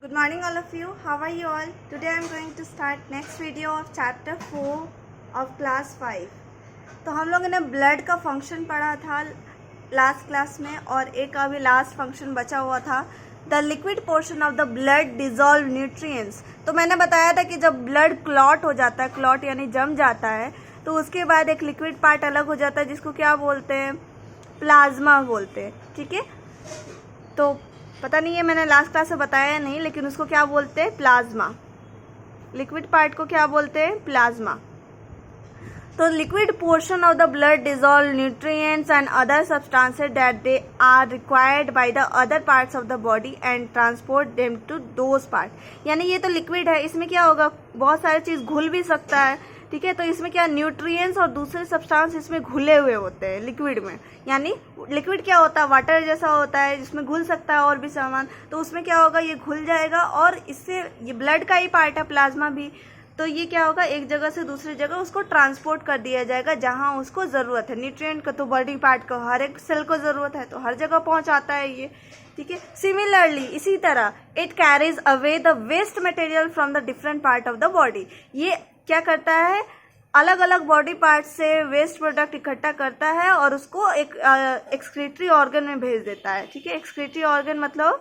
Good morning all of you. How are you all? Today I am going to start next video of chapter 4 of class 5. तो हम लोगों ने blood का function पढ़ा था last class में और एक अभी लास्ट फंक्शन बचा हुआ था the liquid portion of the blood dissolve nutrients. तो मैंने बताया था कि जब ब्लड क्लॉट हो जाता है, क्लॉट यानी जम जाता है, तो उसके बाद एक लिक्विड पार्ट अलग हो जाता है जिसको क्या बोलते हैं, प्लाज्मा बोलते हैं। ठीक है, तो पता नहीं है मैंने लास्ट क्लास में बताया या नहीं, लेकिन उसको क्या बोलते हैं, प्लाज्मा। लिक्विड पार्ट को क्या बोलते हैं, प्लाज्मा। तो liquid portion of the blood dissolve nutrients and other substances that they are required by the other parts of the body and transport them to those part. यानी ये तो liquid है, इसमें क्या होगा, बहुत सारी चीज घुल भी सकता है। ठीक है, तो इसमें क्या न्यूट्रिएंट्स और दूसरे सब्सटेंस इसमें घुले हुए होते हैं लिक्विड में। यानी लिक्विड क्या होता है, वाटर जैसा होता है जिसमें घुल सकता है और भी सामान, तो उसमें क्या होगा, ये घुल जाएगा और इससे ये ब्लड का ही पार्ट है प्लाज्मा भी, तो ये क्या होगा, एक जगह से दूसरी जगह उसको ट्रांसपोर्ट कर दिया जाएगा जहां उसको ज़रूरत है। न्यूट्रिएंट का तो बॉडी पार्ट को हर एक सेल को ज़रूरत है, तो हर जगह पहुंचाता है ये। ठीक है, सिमिलरली इसी तरह it carries away the waste material from the different part of the body. ये क्या करता है, अलग अलग बॉडी पार्ट से वेस्ट प्रोडक्ट इकट्ठा करता है और उसको एक एक्सक्रीटरी ऑर्गन में भेज देता है। ठीक है, एक्सक्रीटरी ऑर्गन मतलब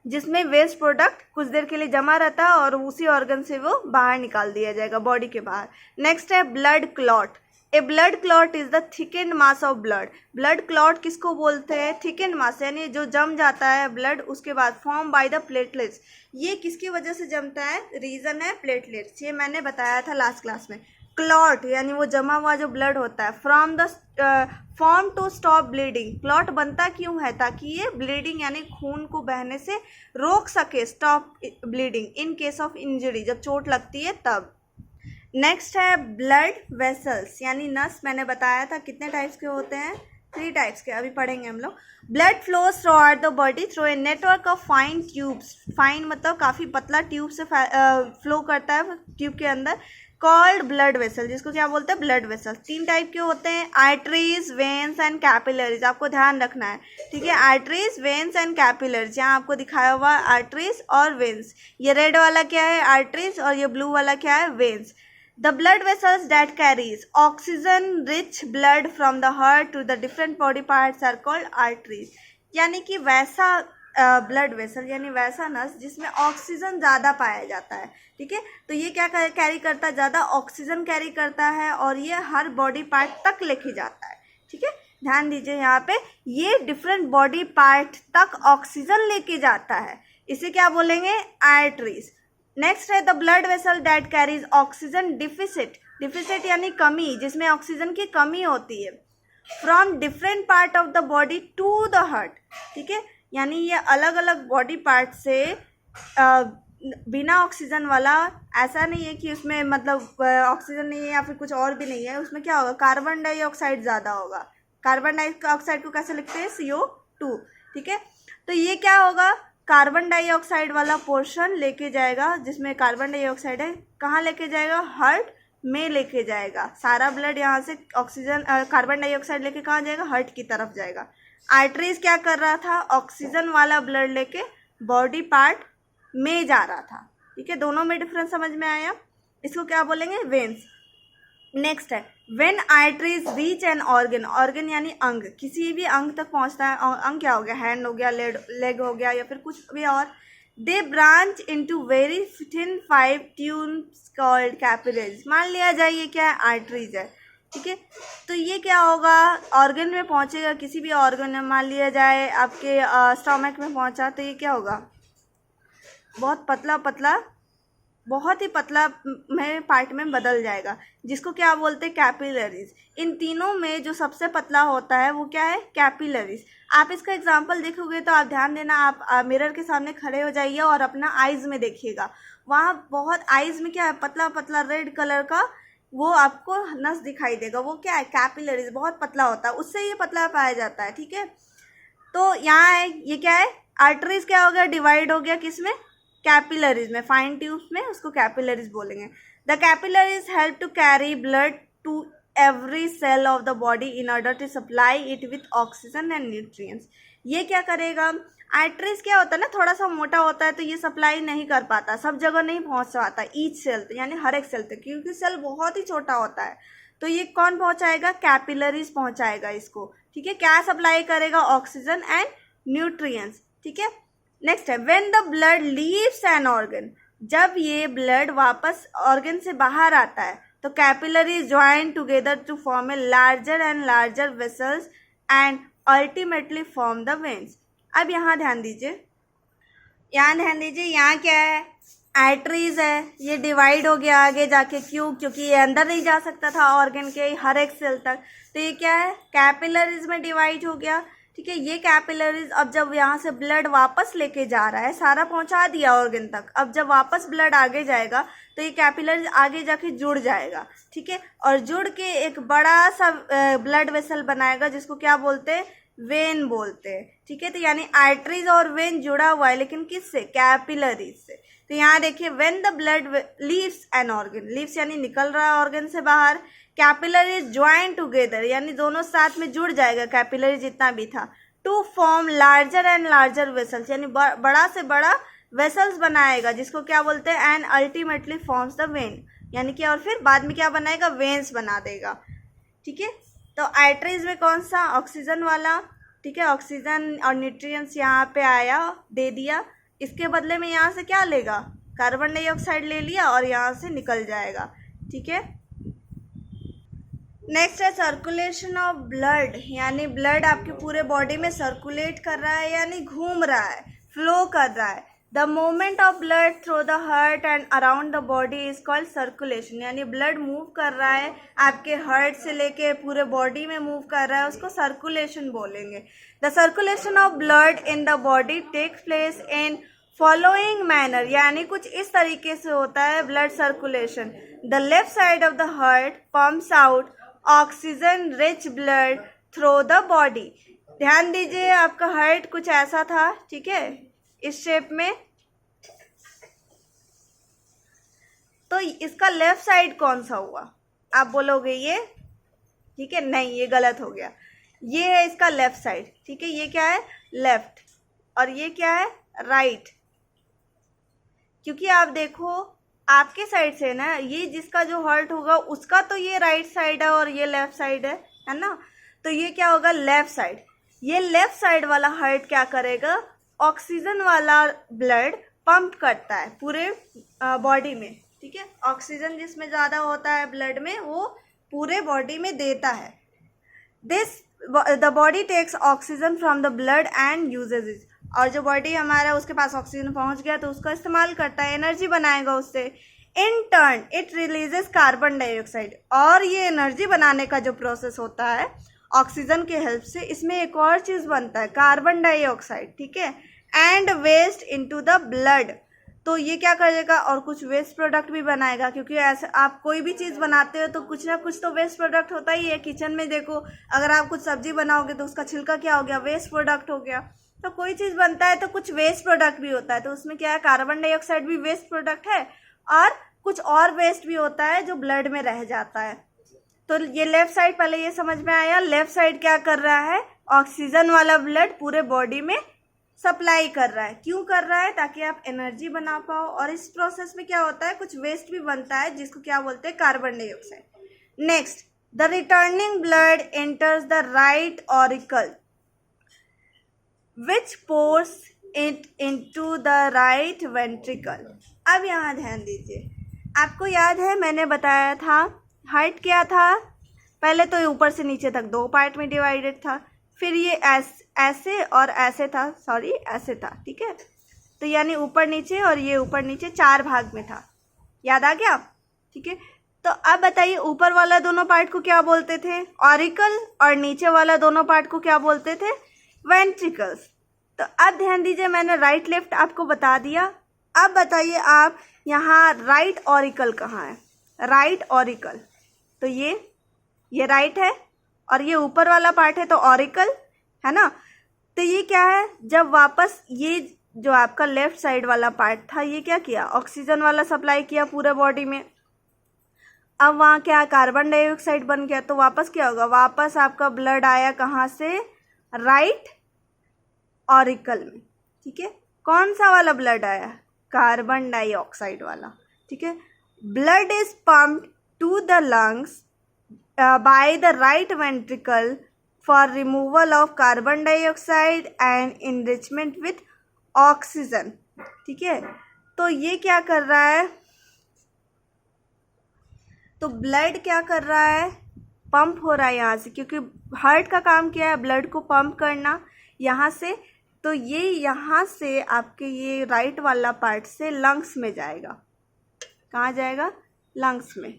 जिसमें वेस्ट प्रोडक्ट कुछ देर के लिए जमा रहता है और उसी ऑर्गन से वो बाहर निकाल दिया जाएगा बॉडी के बाहर। नेक्स्ट है blood clot. A blood clot is the thickened mass of blood. Blood clot किसको बोलते हैं, थिकेंड मास, यानी जो जम जाता है ब्लड उसके बाद, फॉर्म बाय द प्लेटलेट्स। ये किसकी वजह से जमता है, रीजन है प्लेटलेट्स, ये मैंने बताया था लास्ट क्लास में। क्लॉट यानी वो जमा हुआ जो ब्लड होता है, from the form to stop bleeding. Clot बनता क्यों है, ताकि ये ब्लीडिंग यानी खून को बहने से रोक सके, stop bleeding in case of injury, जब चोट लगती है तब। नेक्स्ट है ब्लड वेसल्स यानी नस। मैंने बताया था कितने टाइप्स के होते हैं, 3 टाइप्स के, अभी पढ़ेंगे हम लोग। Blood flows through out the body through a network of fine tubes. Fine मतलब काफ़ी पतला ट्यूब से फ्लो करता है ट्यूब के अंदर, कॉल्ड ब्लड वेसल, जिसको क्या बोलते हैं, ब्लड वेसल। 3 टाइप के होते हैं, आर्टरीज, वेन्स एंड कैपिलरीज। आपको ध्यान रखना है, ठीक है, आर्टरीज, वेन्स एंड कैपिलरीज। यहाँ आपको दिखाया हुआ आर्टरीज और वेन्स। ये रेड वाला क्या है, आर्टरीज, और ये ब्लू वाला क्या है, veins. The blood vessels that carries oxygen-rich blood from the heart to the different body parts are called arteries। यानी कि वैसा ब्लड वेसल यानी वैसा नस जिसमें ऑक्सीजन ज़्यादा पाया जाता है। ठीक है, तो ये क्या कैरी करता है, ज़्यादा ऑक्सीजन कैरी करता है और ये हर बॉडी पार्ट तक लेके जाता है। ठीक है, ध्यान दीजिए यहाँ पे, ये डिफरेंट बॉडी पार्ट तक ऑक्सीजन लेके जाता है, इसे क्या बोलेंगे, आर्टरीज। नेक्स्ट है the blood vessel that carries oxygen deficit. Deficit यानी कमी, जिसमें ऑक्सीजन की कमी होती है, from different part of the body to the heart. ठीक है, यानी ये अलग अलग बॉडी पार्ट से बिना ऑक्सीजन वाला, ऐसा नहीं है कि उसमें मतलब ऑक्सीजन नहीं है या फिर कुछ और भी नहीं है, उसमें क्या होगा, कार्बन डाइऑक्साइड ज़्यादा होगा। कार्बन डाइऑक्साइड को कैसे लिखते हैं, CO2। ठीक है, तो ये क्या होगा, कार्बन डाइऑक्साइड वाला पोर्शन लेके जाएगा, जिसमें कार्बन डाइऑक्साइड है, कहाँ लेके जाएगा, हार्ट में लेके जाएगा। सारा ब्लड यहाँ से ऑक्सीजन कार्बन डाइऑक्साइड लेके कहाँ जाएगा, हार्ट की तरफ जाएगा। आर्टरीज क्या कर रहा था, ऑक्सीजन वाला ब्लड लेके बॉडी पार्ट में जा रहा था। ठीक है, दोनों में डिफरेंस समझ में आया। इसको क्या बोलेंगे, वेन्स। नेक्स्ट है when arteries reach an organ. Organ यानी अंग, किसी भी अंग तक पहुंचता है। अंग क्या हो गया, हैंड हो गया, लेग हो गया या फिर कुछ भी और। They branch into very thin 5 tubes called capillaries. मान लिया जाए ये क्या है, आर्टरीज है। ठीक है, तो ये क्या होगा, ऑर्गन में पहुंचेगा, किसी भी ऑर्गन में, मान लिया जाए आपके स्टमक में पहुंचा, तो ये क्या होगा, बहुत पतला पतला, बहुत ही पतला में पार्ट में बदल जाएगा, जिसको क्या बोलते हैं, कैपिलरीज। इन तीनों में जो सबसे पतला होता है वो क्या है, कैपिलरीज। आप इसका एग्जांपल देखोगे तो आप ध्यान देना, आप मिरर के सामने खड़े हो जाइए और अपना आइज में देखिएगा, वहाँ बहुत आइज में क्या है, पतला पतला रेड कलर का वो आपको नस दिखाई देगा, वो क्या है, कैपिलरीज, बहुत पतला होता है, उससे ये पतला पाया जाता है। ठीक है, तो यहाँ है, ये क्या है, आर्टरीज क्या हो गया, डिवाइड हो गया किसमें, कैपिलरीज में, फाइन ट्यूब्स में, उसको कैपिलरीज बोलेंगे। The capillaries help to carry blood to every cell of the body in order to supply it with oxygen and nutrients. ये क्या करेगा, आर्टरीज क्या होता है ना, थोड़ा सा मोटा होता है तो ये सप्लाई नहीं कर पाता, सब जगह नहीं पहुंच पाता ईच सेल यानी हर एक सेल तक, क्योंकि सेल बहुत ही छोटा होता है। तो ये कौन पहुंचाएगा, कैपिलरीज पहुंचाएगा इसको, ठीक है। क्या सप्लाई करेगा, ऑक्सीजन एंड न्यूट्रिएंट्स, ठीक है। नेक्स्ट है when the blood leaves an organ, जब ये ब्लड वापस ऑर्गन से बाहर आता है तो capillaries join together to form a larger and larger vessels and ultimately form the veins. अब यहाँ ध्यान दीजिए, यहाँ क्या है, आर्टरीज है, ये डिवाइड हो गया आगे जाके, क्योंकि ये अंदर नहीं जा सकता था ऑर्गन के हर एक सेल तक, तो ये क्या है, कैपिलरीज में डिवाइड हो गया, ठीक है। ये कैपिलरीज अब जब यहाँ से ब्लड वापस लेके जा रहा है, सारा पहुंचा दिया ऑर्गन तक, अब जब वापस ब्लड आगे जाएगा तो ये कैपिलरीज आगे जाके जुड़ जाएगा, ठीक है, और जुड़ के एक बड़ा सा ब्लड वेसल बनाएगा जिसको क्या बोलते हैं, वेन बोलते हैं, ठीक है। तो यानी आर्टरीज और वेन जुड़ा हुआ है, लेकिन किससे, कैपिलरीज से। तो यहाँ देखिए when the blood leaves an organ, leaves यानी निकल रहा है ऑर्गन से बाहर, कैपिलरीज ज्वाइन टुगेदर यानी दोनों साथ में जुड़ जाएगा, कैपिलरी जितना भी था, to form larger and larger vessels यानी बड़ा से बड़ा वेसल्स बनाएगा, जिसको क्या बोलते हैं, and ultimately forms the when, यानी कि और फिर बाद में क्या बनाएगा, वेन्स बना देगा, ठीक है। तो आर्टरीज में कौन सा, ऑक्सीजन वाला, ठीक है, ऑक्सीजन और न्यूट्रिएंट्स यहाँ पे आया, दे दिया, इसके बदले में यहाँ से क्या लेगा, कार्बन डाइऑक्साइड ले लिया और यहाँ से निकल जाएगा, ठीक है। नेक्स्ट है सर्कुलेशन ऑफ ब्लड, यानी ब्लड आपके पूरे बॉडी में सर्कुलेट कर रहा है, यानी घूम रहा है, फ्लो कर रहा है। The movement of blood through the heart and around the body is called circulation, यानी ब्लड मूव कर रहा है आपके हार्ट से लेके पूरे बॉडी में मूव कर रहा है, उसको सर्कुलेशन बोलेंगे। The circulation of blood in the body takes place in following manner, यानी कुछ इस तरीके से होता है blood circulation. The left side of the heart pumps out oxygen rich blood through the body. ध्यान दीजिए, आपका हार्ट कुछ ऐसा था, ठीक है, इस शेप में, तो इसका लेफ्ट साइड कौन सा हुआ, आप बोलोगे ये, ठीक है, नहीं ये गलत हो गया, ये है इसका लेफ्ट साइड, ठीक है, ये क्या है, लेफ्ट, और ये क्या है, राइट, क्योंकि आप देखो आपके साइड से ना, ये जिसका जो हार्ट होगा उसका तो ये राइट साइड है और ये लेफ्ट साइड है ना, तो ये क्या होगा, लेफ्ट साइड। ये लेफ्ट साइड वाला हार्ट क्या करेगा, ऑक्सीजन वाला ब्लड पंप करता है पूरे बॉडी में, ठीक है, ऑक्सीजन जिसमें ज़्यादा होता है ब्लड में वो पूरे बॉडी में देता है। The body takes oxygen from the blood and uses it, और जो बॉडी हमारा उसके पास ऑक्सीजन पहुंच गया तो उसका इस्तेमाल करता है, एनर्जी बनाएगा उससे। In turn it releases carbon dioxide, और ये एनर्जी बनाने का जो प्रोसेस होता है ऑक्सीजन के हेल्प से, इसमें एक और चीज़ बनता है, कार्बन डाइऑक्साइड, ठीक है, and waste into the blood. तो ये क्या करेगा, और कुछ वेस्ट प्रोडक्ट भी बनाएगा, क्योंकि ऐसे आप कोई भी चीज़ बनाते हो तो कुछ ना कुछ तो वेस्ट प्रोडक्ट होता ही है। किचन में देखो, अगर आप कुछ सब्जी बनाओगे तो उसका छिलका क्या हो गया, वेस्ट प्रोडक्ट हो गया। तो कोई चीज़ बनता है तो कुछ वेस्ट प्रोडक्ट भी होता है, तो उसमें क्या है, कार्बन डाइऑक्साइड भी वेस्ट प्रोडक्ट है, और कुछ और वेस्ट भी होता है जो ब्लड में रह जाता है। तो ये लेफ्ट साइड, पहले ये समझ में आया, लेफ्ट साइड क्या कर रहा है, ऑक्सीजन वाला ब्लड पूरे बॉडी में सप्लाई कर रहा है। क्यों कर रहा है, ताकि आप एनर्जी बना पाओ, और इस प्रोसेस में क्या होता है, कुछ वेस्ट भी बनता है जिसको क्या बोलते हैं, carbon dioxide. Next, the returning blood enters the right auricle which pours it into the right ventricle. अब यहाँ ध्यान दीजिए, आपको याद है मैंने बताया था हार्ट क्या था, पहले तो ऊपर से नीचे तक दो पार्ट में डिवाइडेड था, फिर ये ऐसे और ऐसे था, सॉरी ऐसे था, ठीक है, तो यानी ऊपर नीचे और ये ऊपर नीचे 4 भाग में था, याद आ गया, ठीक है। तो अब बताइए ऊपर वाला दोनों पार्ट को क्या बोलते थे, ऑरिकल, और नीचे वाला दोनों पार्ट को क्या बोलते थे, वेंट्रिकल्स। तो अब ध्यान दीजिए, मैंने राइट लेफ्ट आपको बता दिया। अब बताइए आप, यहाँ राइट ऑरिकल कहाँ है, राइट ऑरिकल, तो ये राइट है, और ये ऊपर वाला पार्ट है तो ऑरिकल है ना। तो ये क्या है, जब वापस ये जो आपका लेफ्ट साइड वाला पार्ट था, ये क्या किया, ऑक्सीजन वाला सप्लाई किया पूरे बॉडी में, अब वहाँ क्या कार्बन डाइऑक्साइड बन गया, तो वापस क्या होगा, वापस आपका ब्लड आया कहाँ से, राइट ऑरिकल में, ठीक है, कौन सा वाला ब्लड आया? कार्बन डाइऑक्साइड वाला। ठीक है, blood is pumped to the lungs by the right ventricle for removal of carbon dioxide and enrichment with oxygen. ठीक है, तो ये क्या कर रहा है? तो ब्लड क्या कर रहा है? पंप हो रहा है यहाँ से, क्योंकि हार्ट का काम क्या है? ब्लड को पंप करना यहाँ से। तो ये यहाँ से आपके ये राइट वाला पार्ट से लंग्स में जाएगा। कहाँ जाएगा? लंग्स में।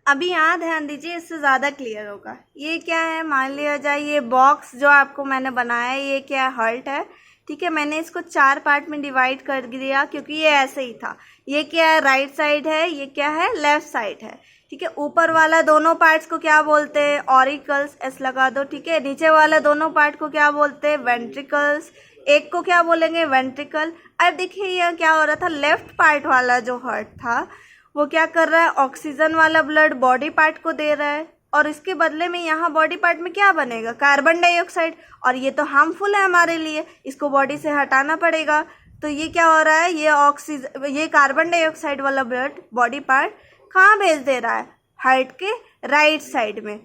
अभी यहाँ ध्यान दीजिए, इससे ज़्यादा क्लियर होगा। ये क्या है? मान लिया जाए ये बॉक्स जो आपको मैंने बनाया है, ये क्या है? हार्ट है। ठीक है, मैंने इसको 4 पार्ट में डिवाइड कर दिया क्योंकि ये ऐसे ही था। ये क्या है? राइट साइड है। ये क्या है? लेफ्ट साइड है। ठीक है, ऊपर वाला दोनों पार्ट्स को क्या बोलते हैं? ऑरिकल्स, एस लगा दो। ठीक है, नीचे वाला दोनों पार्ट को क्या बोलते हैं? वेंट्रिकल्स। एक को क्या बोलेंगे? वेंट्रिकल। अब देखिए ये क्या हो रहा था? लेफ्ट पार्ट वाला जो हार्ट था वो क्या कर रहा है? ऑक्सीजन वाला ब्लड बॉडी पार्ट को दे रहा है, और इसके बदले में यहाँ बॉडी पार्ट में क्या बनेगा? Carbon dioxide. और ये तो हार्मफुल है हमारे लिए, इसको बॉडी से हटाना पड़ेगा। तो ये क्या हो रहा है? ये कार्बन डाइऑक्साइड वाला ब्लड बॉडी पार्ट कहाँ भेज दे रहा है? हार्ट के राइट साइड में।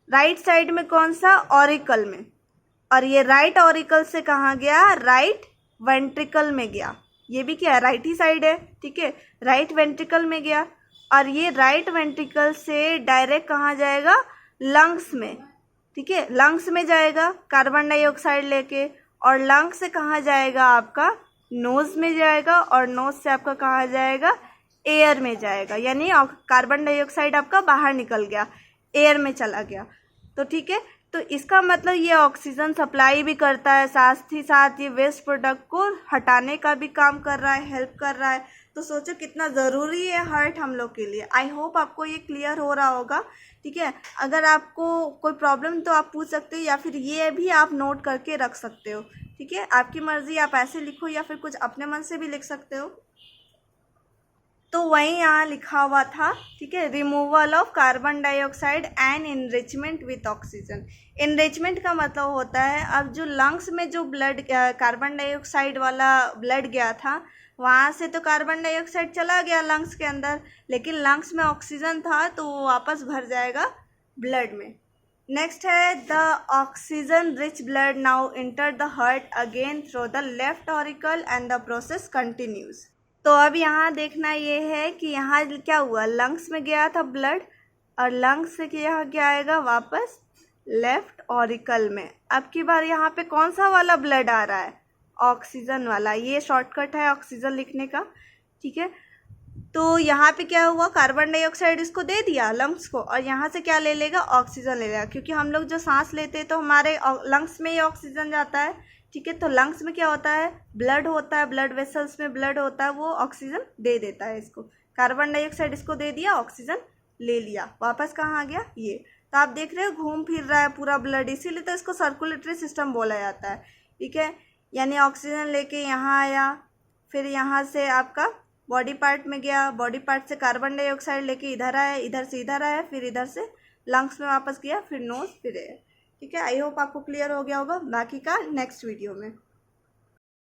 राइट साइड में कौन सा? ऑरिकल में। और ये राइट ऑरिकल से कहाँ गया? राइट वेंट्रिकल में गया। ये भी क्या है? राइट ही साइड है। ठीक है, राइट वेंट्रिकल में गया। और ये राइट वेंट्रिकल से डायरेक्ट कहाँ जाएगा? लंग्स में। ठीक है, लंग्स में जाएगा कार्बन डाइऑक्साइड लेके। और लंग्स से कहाँ जाएगा? आपका नोज में जाएगा। और नोज से आपका कहाँ जाएगा? एयर में जाएगा। यानी कार्बन डाइऑक्साइड आपका बाहर निकल गया, एयर में चला गया। तो ठीक है, तो इसका मतलब ये ऑक्सीजन सप्लाई भी करता है, साथ ही साथ ये वेस्ट प्रोडक्ट को हटाने का भी काम कर रहा है, हेल्प कर रहा है। तो सोचो कितना ज़रूरी है हार्ट हम लोग के लिए। आई होप आपको ये क्लियर हो रहा होगा। ठीक है, अगर आपको कोई प्रॉब्लम तो आप पूछ सकते हो, या फिर ये भी आप नोट करके रख सकते हो। ठीक है, आपकी मर्ज़ी, आप ऐसे लिखो या फिर कुछ अपने मन से भी लिख सकते हो। तो वहीं यहाँ लिखा हुआ था। ठीक है, removal of carbon dioxide and enrichment with oxygen. Enrichment का मतलब होता है, अब जो लंग्स में जो ब्लड कार्बन डाइऑक्साइड वाला ब्लड गया था, वहाँ से तो कार्बन डाइऑक्साइड चला गया लंग्स के अंदर, लेकिन लंग्स में ऑक्सीजन था तो वो वापस भर जाएगा ब्लड में। नेक्स्ट है the oxygen rich blood now enter the heart again through the left auricle and the process continues. तो अब यहाँ देखना ये है कि यहाँ क्या हुआ? लंग्स में गया था ब्लड, और लंग्स से यहाँ क्या आएगा? वापस लेफ्ट ऑरिकल में। अब की बार यहाँ पे कौन सा वाला ब्लड आ रहा है? ऑक्सीजन वाला। ये शॉर्टकट है ऑक्सीजन लिखने का। ठीक है, तो यहाँ पे क्या हुआ? कार्बन डाइऑक्साइड इसको दे दिया लंग्स को, और यहाँ से क्या ले लेगा? ऑक्सीजन ले लेगा, क्योंकि हम लोग जो सांस लेते हैं तो हमारे लंग्स में ही ऑक्सीजन जाता है। ठीक है, तो लंग्स में क्या होता है? ब्लड होता है, ब्लड वेसल्स में ब्लड होता है, वो ऑक्सीजन दे देता है इसको। कार्बन डाइऑक्साइड इसको दे दिया, ऑक्सीजन ले लिया, वापस कहाँ आ गया? ये। तो आप देख रहे हो घूम फिर रहा है पूरा ब्लड, इसीलिए तो इसको सर्कुलेटरी सिस्टम बोला जाता है। ठीक है, यानी ऑक्सीजन लेके यहाँ आया, फिर यहाँ से आपका बॉडी पार्ट में गया, बॉडी पार्ट से कार्बन डाइऑक्साइड लेके इधर आया, इधर से इधर आया, फिर इधर से लंग्स में वापस गया, फिर नोज, फिर एयर। ठीक है, आई होप आपको क्लियर हो गया होगा। बाकी का नेक्स्ट वीडियो में।